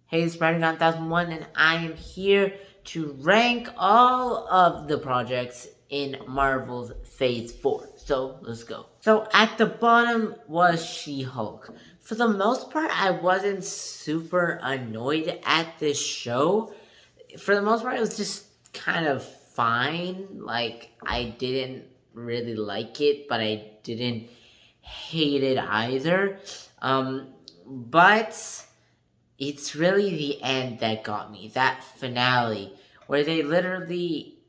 Hey, it's Brandon1001, and I am here to rank all of the projects in Marvel's Phase 4. So, let's go. So, at the bottom was She-Hulk. For the most part, I wasn't super annoyed at this show. For the most part, it was just kind of fine. Like, I didn't really like it, but I didn't hate it either. But it's really the end that got me. That finale, where they literally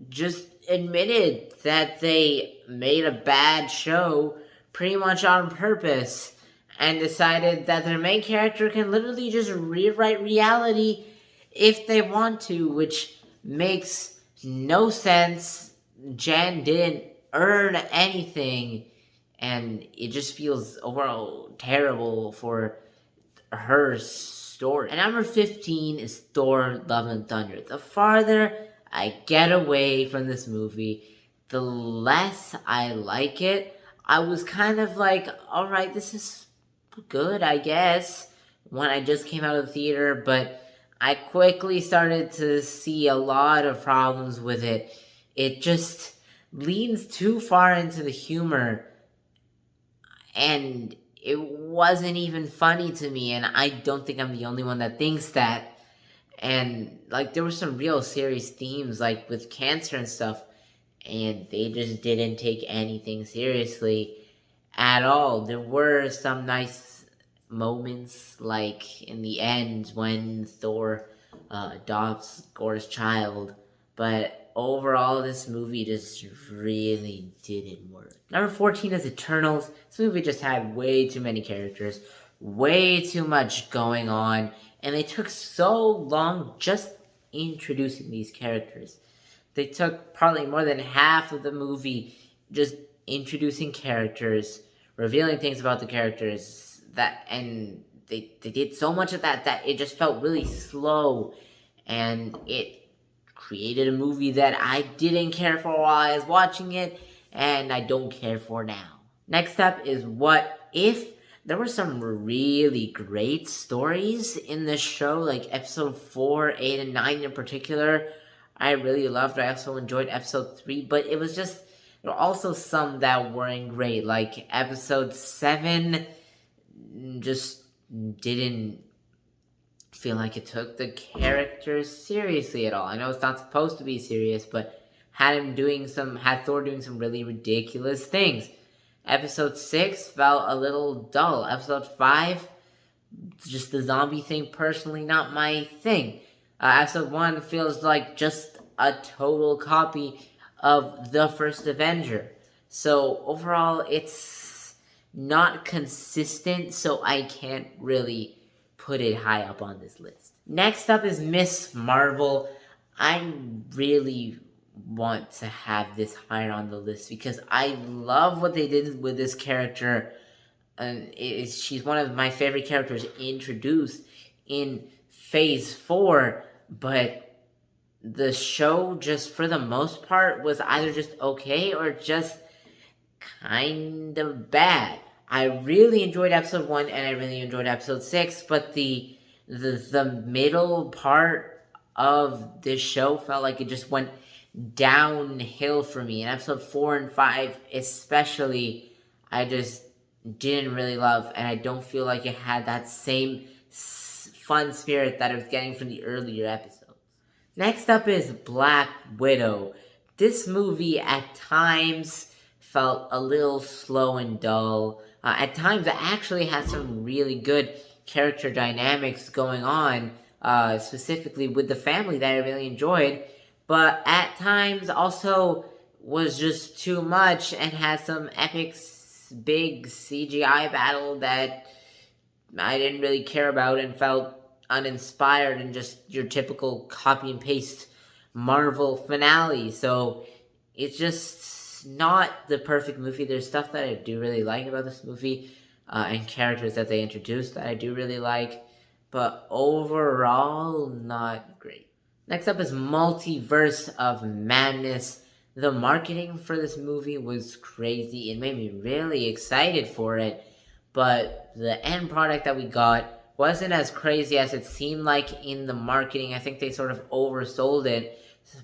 just admitted that they made a bad show pretty much on purpose and decided that their main character can literally just rewrite reality if they want to, which makes no sense. Jan didn't earn anything, and it just feels overall terrible for her story. And number 15 is Thor Love and Thunder. The farther I get away from this movie, the less I like it. I was kind of like, alright, this is good, I guess, when I just came out of the theater, but I quickly started to see a lot of problems with it. It just leans too far into the humor, and it wasn't even funny to me, and I don't think I'm the only one that thinks that. And like, there were some real serious themes, like with cancer and stuff, and they just didn't take anything seriously at all. There were some nice moments, like in the end when Thor adopts Gor's child, but overall, this movie just really didn't work. Number 14 is Eternals. This movie just had way too many characters, way too much going on, and they took so long just introducing these characters. They took probably more than half of the movie just introducing characters, revealing things about the characters, and they did so much of that it just felt really slow, and it created a movie that I didn't care for while I was watching it, and I don't care for now. Next up is What If. There were some really great stories in this show, like episode 4, 8, and 9 in particular. I really loved. I also enjoyed episode 3, but it was just, there were also some that weren't great, like episode 7 just didn't feel like it took the characters seriously at all. I know it's not supposed to be serious, but had Thor doing some really ridiculous things. Episode 6 felt a little dull. Episode 5, just the zombie thing, personally not my thing. Episode 1 feels like just a total copy of the first Avenger. So overall, it's not consistent, so I can't really put it high up on this list. Next up is Miss Marvel. I really want to have this higher on the list because I love what they did with this character. And she's one of my favorite characters introduced in Phase 4, but the show, just for the most part, was either just okay or just kind of bad. I really enjoyed episode 1 and I really enjoyed episode 6, but the middle part of this show felt like it just went downhill for me. In episode 4 and 5 especially, I just didn't really love, and I don't feel like it had that same fun spirit that I was getting from the earlier episodes. Next up is Black Widow. This movie at times felt a little slow and dull. At times, it actually had some really good character dynamics going on, specifically with the family that I really enjoyed. But at times, also was just too much and had some epic, big CGI battle that I didn't really care about and felt uninspired and just your typical copy and paste Marvel finale. So it's just not the perfect movie. There's stuff that I do really like about this movie, and characters that they introduced that I do really like, but overall, not great. Next up is Multiverse of Madness. The marketing for this movie was crazy. It made me really excited for it, but the end product that we got wasn't as crazy as it seemed like in the marketing. I think they sort of oversold it.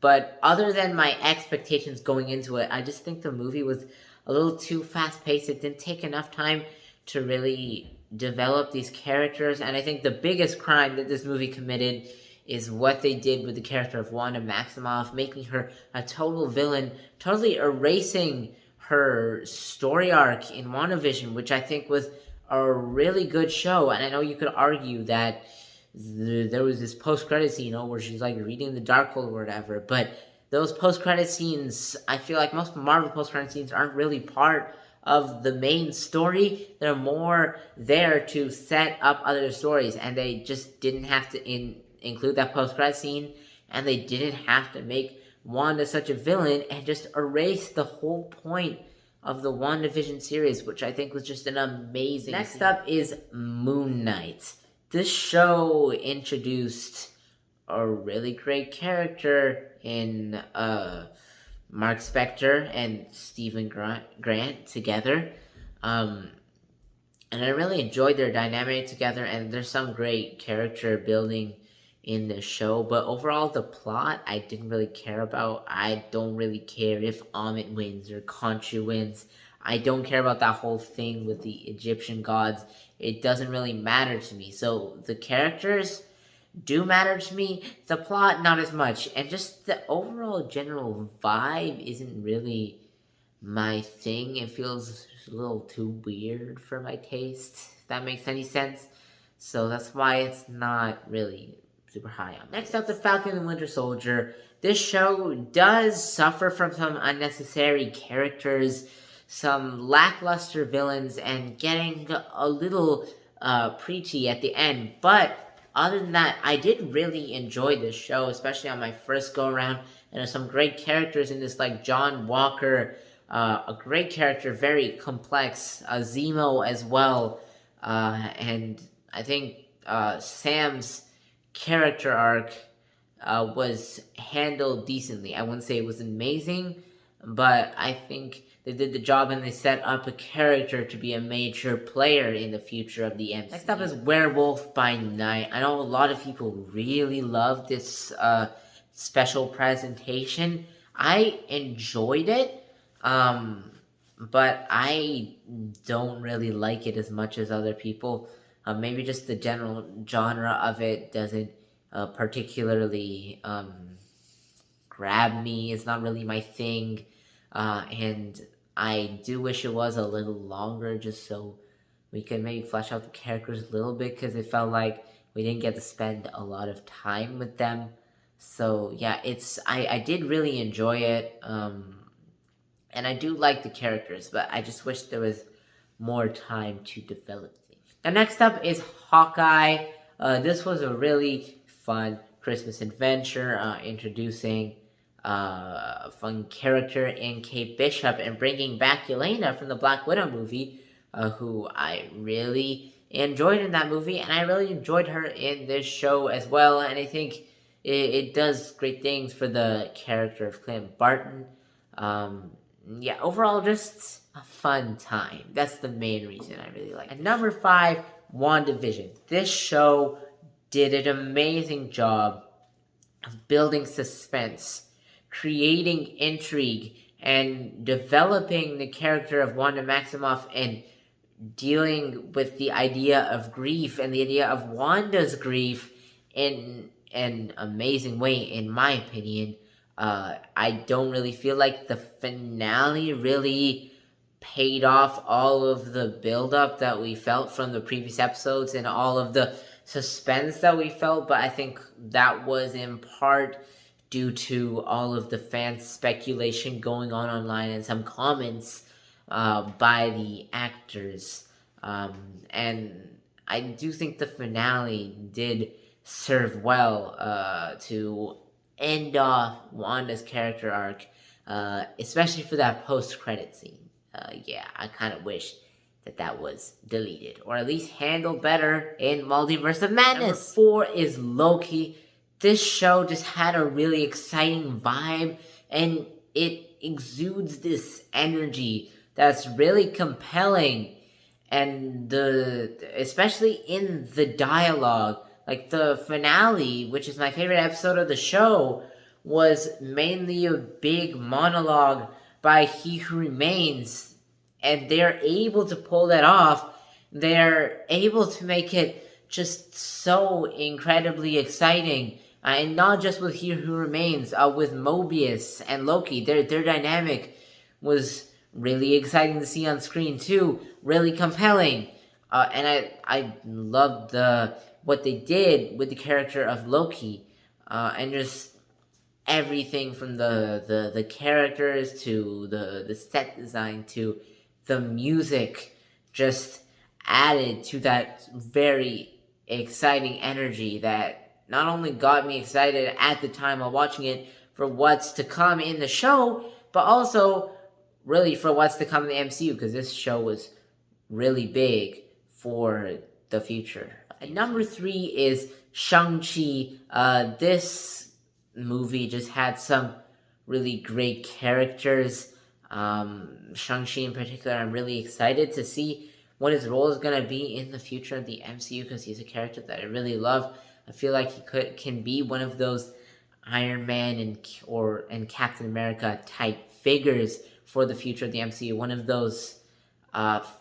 But other than my expectations going into it, I just think the movie was a little too fast paced. It didn't take enough time to really develop these characters. And I think the biggest crime that this movie committed is what they did with the character of Wanda Maximoff, making her a total villain, totally erasing her story arc in WandaVision, which I think was a really good show. And I know you could argue that there was this post-credit scene, where she's like reading the Darkhold or whatever, but those post-credit scenes, I feel like most Marvel post-credit scenes aren't really part of the main story. They're more there to set up other stories, and they just didn't have to include that post-credit scene, and they didn't have to make Wanda such a villain and just erase the whole point of the WandaVision series, which I think was just an amazing Next scene. Up is Moon Knight. This show introduced a really great character in Mark Spector and Stephen Grant together. And I really enjoyed their dynamic together, and there's some great character building in the show, but overall the plot I didn't really care about. I don't really care if Ammit wins or Khonshu wins. I don't care about that whole thing with the Egyptian gods. It doesn't really matter to me. So the characters do matter to me, the plot not as much, and just the overall general vibe isn't really my thing. It feels a little too weird for my taste, if that makes any sense. So that's why it's not really super high on. Next up, The Falcon and Winter Soldier. This show does suffer from some unnecessary characters, some lackluster villains, and getting a little preachy at the end. But other than that, I did really enjoy this show, especially on my first go around. And there's some great characters in this, like John Walker, a great character, very complex. Zemo as well, and I think Sam's character arc was handled decently. I wouldn't say it was amazing, but I think they did the job and they set up a character to be a major player in the future of the MCU. Next up is Werewolf by Night. I know a lot of people really love this special presentation. I enjoyed it, but I don't really like it as much as other people. Maybe just the general genre of it doesn't particularly grab me. It's not really my thing. And I do wish it was a little longer just so we could maybe flesh out the characters a little bit, because it felt like we didn't get to spend a lot of time with them. So yeah, I did really enjoy it. And I do like the characters, but I just wish there was more time to develop things. The next up is Hawkeye. This was a really fun Christmas adventure, introducing a fun character in Kate Bishop and bringing back Yelena from the Black Widow movie, who I really enjoyed in that movie, and I really enjoyed her in this show as well, and I think it does great things for the character of Clint Barton. Yeah, overall, just a fun time. That's the main reason I really like it. And number 5, WandaVision. This show did an amazing job of building suspense, creating intrigue, and developing the character of Wanda Maximoff and dealing with the idea of grief and the idea of Wanda's grief in an amazing way, in my opinion. I don't really feel like the finale really paid off all of the build-up that we felt from the previous episodes and all of the suspense that we felt, but I think that was in part due to all of the fan speculation going on online and some comments by the actors. And I do think the finale did serve well to end off Wanda's character arc, especially for that post-credit scene. Yeah, I kind of wish that was deleted, or at least handled better in Multiverse of Madness. Number 4 is Loki. This show just had a really exciting vibe, and it exudes this energy that's really compelling, and especially in the dialogue, like the finale, which is my favorite episode of the show, was mainly a big monologue by He Who Remains, and they're able to pull that off. They're able to make it just so incredibly exciting. And not just with He Who Remains, with Mobius and Loki, their dynamic was really exciting to see on screen too. Really compelling, and I loved what they did with the character of Loki, and just everything from the characters to the set design to the music just added to that very exciting energy that not only got me excited at the time while watching it for what's to come in the show, but also really for what's to come in the MCU, because this show was really big for the future. And number 3 is Shang-Chi. This movie just had some really great characters. Shang-Chi in particular, I'm really excited to see what his role is going to be in the future of the MCU, because he's a character that I really love. I feel like he can be one of those Iron Man and Captain America type figures for the future of the MCU. One of those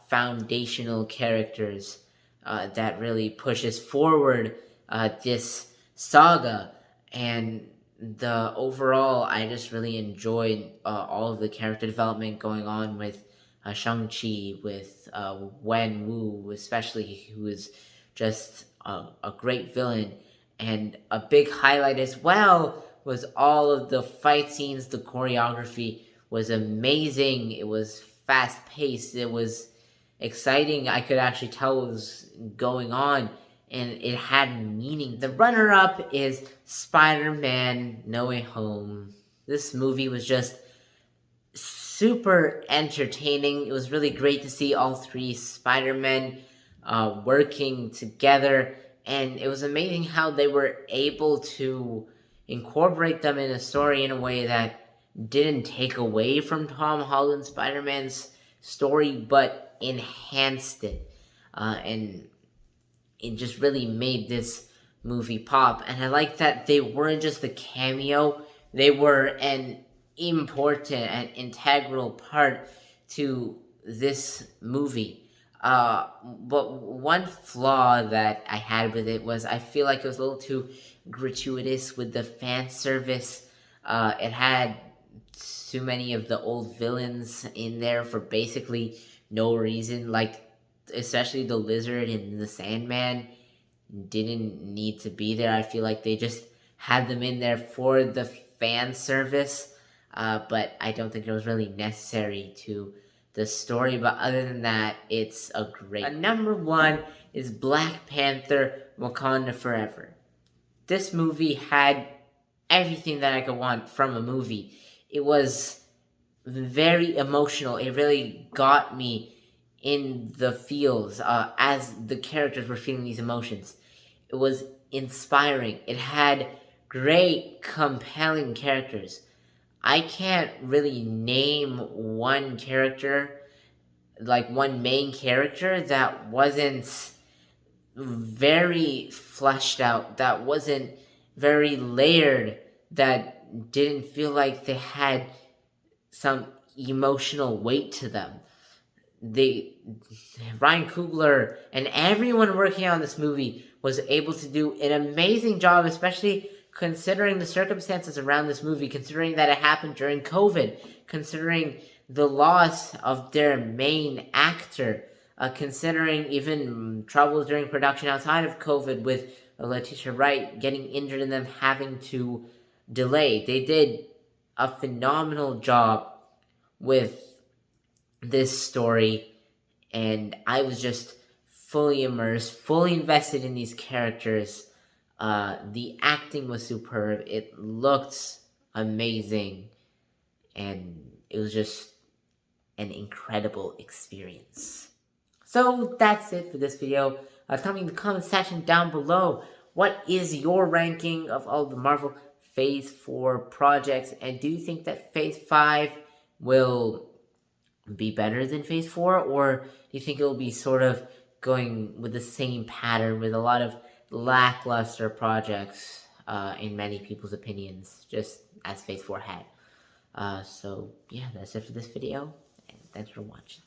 foundational characters that really pushes forward this saga. And the overall, I just really enjoyed all of the character development going on with Shang-Chi, with Wen Wu, especially, who is just a great villain. And a big highlight as well was all of the fight scenes. The choreography was amazing. It was fast-paced. It was exciting. I could actually tell what was going on, and it had meaning. The runner-up is Spider-Man No Way Home. This movie was just super entertaining. It was really great to see all 3 Spider-Men working together, and it was amazing how they were able to incorporate them in a story in a way that didn't take away from Tom Holland's Spider-Man's story, but enhanced it. And it just really made this movie pop. And I like that they weren't just a cameo, they were an important and integral part to this movie. But one flaw that I had with it was I feel like it was a little too gratuitous with the fan service. It had too many of the old villains in there for basically no reason, like especially the Lizard and the Sandman didn't need to be there. I feel like they just had them in there for the fan service, but I don't think it was really necessary to the story. But other than that, it's a great... Number 1 is Black Panther: Wakanda Forever. This movie had everything that I could want from a movie. It was very emotional. It really got me in the feels as the characters were feeling these emotions. It was inspiring. It had great, compelling characters. I can't really name one character, like one main character, that wasn't very fleshed out, that wasn't very layered, that didn't feel like they had some emotional weight to them. Ryan Coogler and everyone working on this movie was able to do an amazing job, especially considering the circumstances around this movie, considering that it happened during COVID, considering the loss of their main actor, considering even troubles during production outside of COVID with Letitia Wright getting injured and them having to delay. They did a phenomenal job with this story, and I was just fully immersed, fully invested in these characters. The acting was superb. It looked amazing, and it was just an incredible experience. So that's it for this video. Tell me in the comment section down below, what is your ranking of all the Marvel Phase 4 projects, and do you think that Phase 5 will be better than Phase 4, or do you think it will be sort of going with the same pattern with a lot of lackluster projects in many people's opinions, just as Phase 4 had? So yeah, that's it for this video, and thanks for watching.